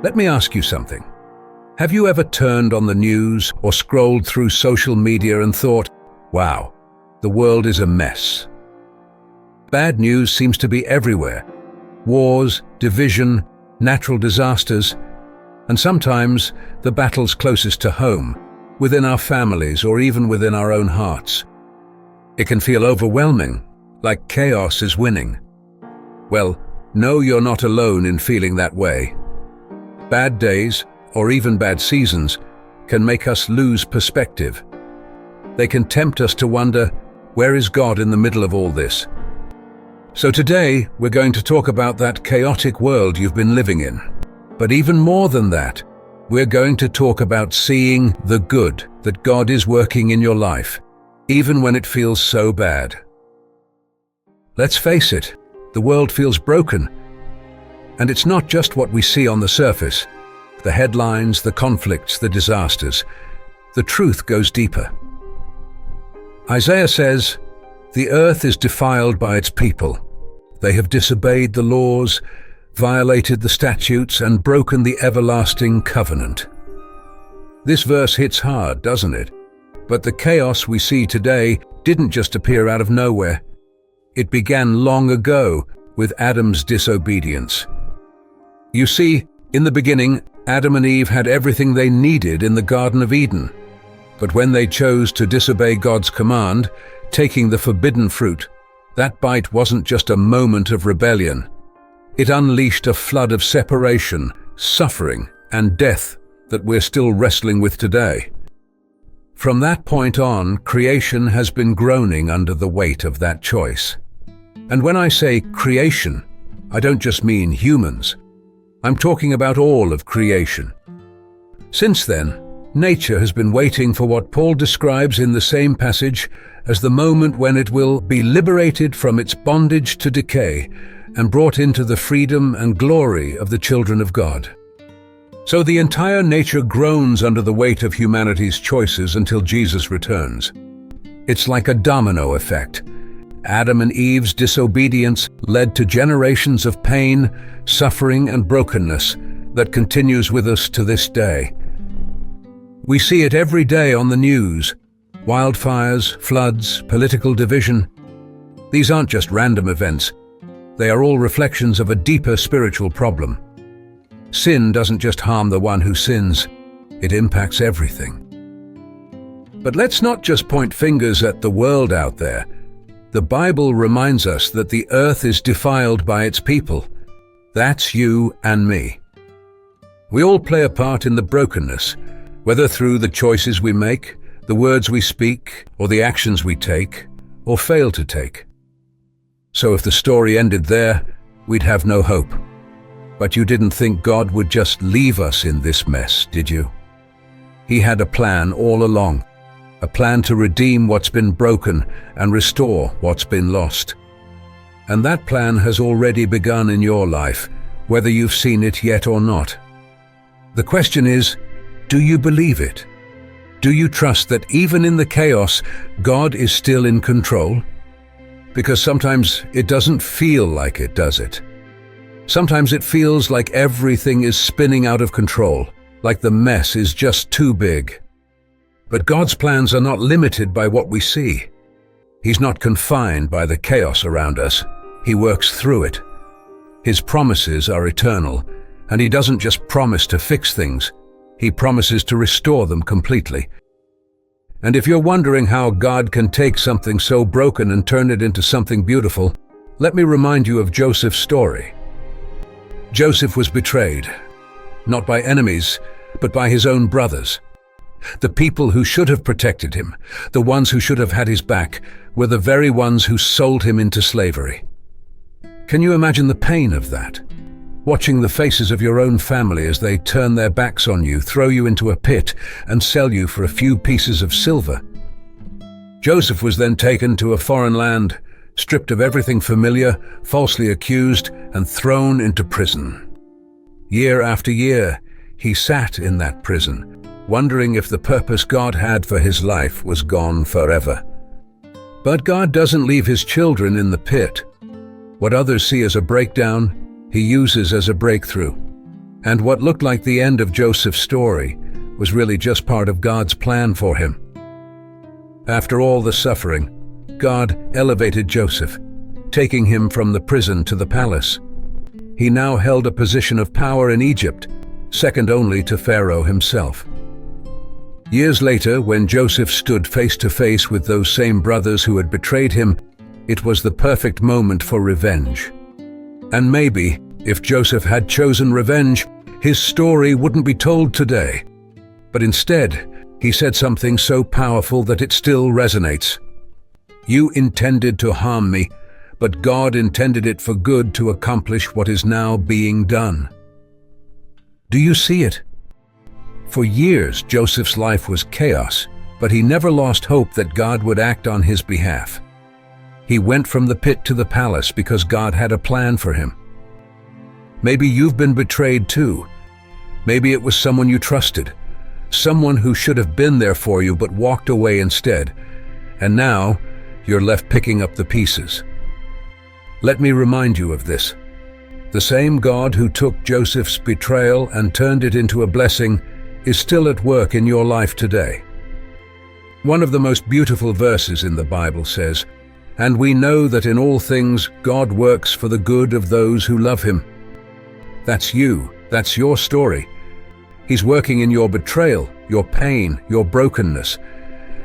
Let me ask you something. Have you ever turned on the news or scrolled through social media and thought, wow, the world is a mess? Bad news seems to be everywhere. Wars, division, natural disasters, and sometimes the battles closest to home, within our families or even within our own hearts. It can feel overwhelming, like chaos is winning. Well, know you're not alone in feeling that way. Bad days, or even bad seasons, can make us lose perspective. They can tempt us to wonder, where is God in the middle of all this? So today, we're going to talk about that chaotic world you've been living in. But even more than that, we're going to talk about seeing the good that God is working in your life, even when it feels so bad. Let's face it, the world feels broken. And it's not just what we see on the surface. The headlines, the conflicts, the disasters. The truth goes deeper. Isaiah says, "The earth is defiled by its people. They have disobeyed the laws, violated the statutes, and broken the everlasting covenant." This verse hits hard, doesn't it? But the chaos we see today didn't just appear out of nowhere. It began long ago with Adam's disobedience. You see, in the beginning, Adam and Eve had everything they needed in the Garden of Eden. But when they chose to disobey God's command, taking the forbidden fruit, that bite wasn't just a moment of rebellion. It unleashed a flood of separation, suffering, and death that we're still wrestling with today. From that point on, creation has been groaning under the weight of that choice. And when I say creation, I don't just mean humans. I'm talking about all of creation. Since then, nature has been waiting for what Paul describes in the same passage as the moment when it will be liberated from its bondage to decay and brought into the freedom and glory of the children of God. So the entire nature groans under the weight of humanity's choices until Jesus returns. It's like a domino effect. Adam and Eve's disobedience led to generations of pain, suffering, and brokenness that continues with us to this day. We see it every day on the news. Wildfires, floods, political division. These aren't just random events. They are all reflections of a deeper spiritual problem. Sin doesn't just harm the one who sins. It impacts everything. But let's not just point fingers at the world out there. The Bible reminds us that the earth is defiled by its people. That's you and me. We all play a part in the brokenness, whether through the choices we make, the words we speak, or the actions we take, or fail to take. So if the story ended there, we'd have no hope. But you didn't think God would just leave us in this mess, did you? He had a plan all along. A plan to redeem what's been broken and restore what's been lost. And that plan has already begun in your life, whether you've seen it yet or not. The question is, do you believe it? Do you trust that even in the chaos, God is still in control? Because sometimes it doesn't feel like it, does it? Sometimes it feels like everything is spinning out of control, like the mess is just too big. But God's plans are not limited by what we see. He's not confined by the chaos around us. He works through it. His promises are eternal, and He doesn't just promise to fix things. He promises to restore them completely. And if you're wondering how God can take something so broken and turn it into something beautiful, let me remind you of Joseph's story. Joseph was betrayed, not by enemies, but by his own brothers. The people who should have protected him, the ones who should have had his back, were the very ones who sold him into slavery. Can you imagine the pain of that? Watching the faces of your own family as they turn their backs on you, throw you into a pit, and sell you for a few pieces of silver. Joseph was then taken to a foreign land, stripped of everything familiar, falsely accused, and thrown into prison. Year after year, he sat in that prison, wondering if the purpose God had for his life was gone forever. But God doesn't leave His children in the pit. What others see as a breakdown, He uses as a breakthrough. And what looked like the end of Joseph's story was really just part of God's plan for him. After all the suffering, God elevated Joseph, taking him from the prison to the palace. He now held a position of power in Egypt, second only to Pharaoh himself. Years later, when Joseph stood face to face with those same brothers who had betrayed him, it was the perfect moment for revenge. And maybe, if Joseph had chosen revenge, his story wouldn't be told today. But instead, he said something so powerful that it still resonates. "You intended to harm me, but God intended it for good to accomplish what is now being done." Do you see it? For years, Joseph's life was chaos, but he never lost hope that God would act on his behalf. He went from the pit to the palace because God had a plan for him. Maybe you've been betrayed too. Maybe it was someone you trusted, someone who should have been there for you but walked away instead, and now you're left picking up the pieces. Let me remind you of this. The same God who took Joseph's betrayal and turned it into a blessing is still at work in your life today. One of the most beautiful verses in the Bible says, "And we know that in all things God works for the good of those who love him." That's you. That's your story. He's working in your betrayal, your pain, your brokenness.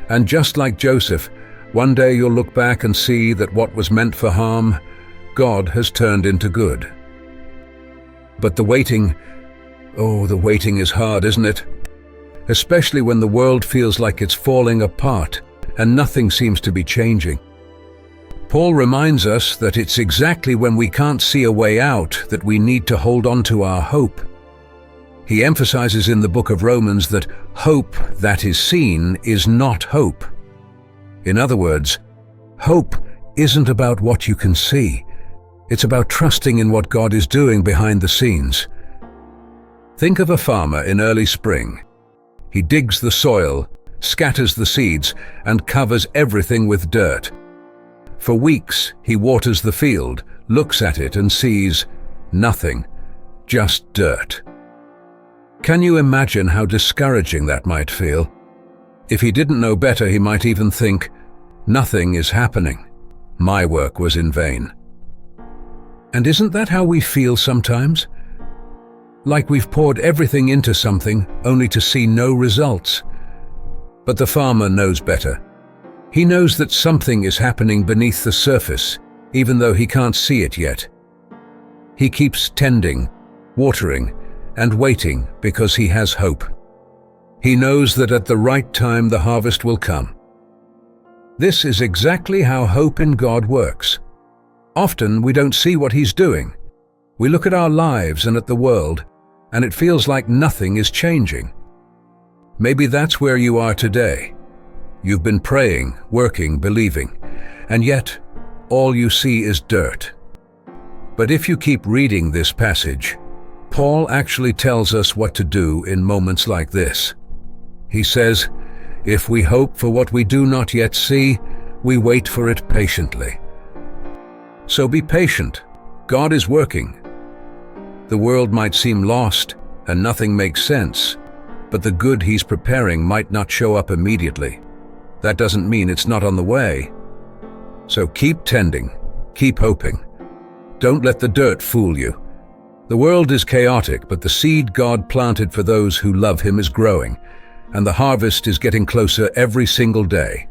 And just like Joseph, one day you'll look back and see that what was meant for harm, God has turned into good. But the waiting is hard, isn't it? Especially when the world feels like it's falling apart and nothing seems to be changing. Paul reminds us that it's exactly when we can't see a way out that we need to hold on to our hope. He emphasizes in the book of Romans that hope that is seen is not hope. In other words, hope isn't about what you can see. It's about trusting in what God is doing behind the scenes. Think of a farmer in early spring. He digs the soil, scatters the seeds, and covers everything with dirt. For weeks, he waters the field, looks at it and sees nothing, just dirt. Can you imagine how discouraging that might feel? If he didn't know better, he might even think, "Nothing is happening. My work was in vain." And isn't that how we feel sometimes? Like we've poured everything into something only to see no results. But the farmer knows better. He knows that something is happening beneath the surface, even though he can't see it yet. He keeps tending, watering, and waiting because he has hope. He knows that at the right time the harvest will come. This is exactly how hope in God works. Often we don't see what he's doing. We look at our lives and at the world, and it feels like nothing is changing. Maybe that's where you are today. You've been praying, working, believing, and yet all you see is dirt. But if you keep reading this passage, Paul actually tells us what to do in moments like this. He says, "If we hope for what we do not yet see, we wait for it patiently." So be patient. God is working. The world might seem lost and nothing makes sense, but the good he's preparing might not show up immediately. That doesn't mean it's not on the way. So keep tending, keep hoping. Don't let the dirt fool you. The world is chaotic, but the seed God planted for those who love him is growing, and the harvest is getting closer every single day.